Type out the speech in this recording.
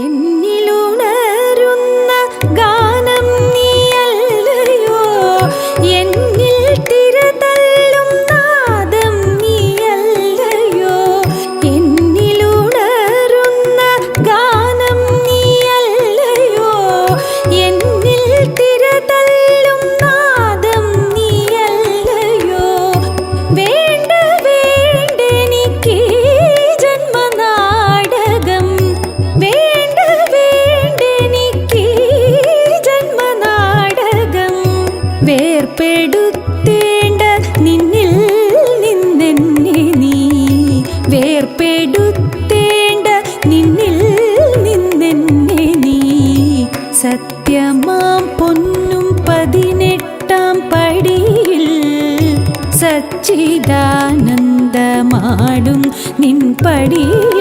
എന്നിലുണരുന്ന ഗാനം നീയല്ലയോ, എന്നിൽ തിരതല്ലും നാദം നീയല്ലയോ. എന്നിലുണരുന്ന ഗാനം നീയല്ലയോ, എന്നിൽ തിരതല്ലും നാദം നീയല്ലയോ. വേണ്ട വേണ്ടെനിക്ക് ജന്മനാടകം, വേണ്ട വേണ്ടെനിക്ക് ജന്മനാടകം. വേർപെടുത്തേണ്ട നിന്നിൽ നിന്നെന്നെ നീ, വേർപെടുത്തേണ്ട നിന്നിൽ നിന്നെന്നെ നീ. സത്യമാം പൊന്നും 18-ാം പടിയിൽ സച്ചിദാനന്ദമാടും നിൻ പടിയിൽ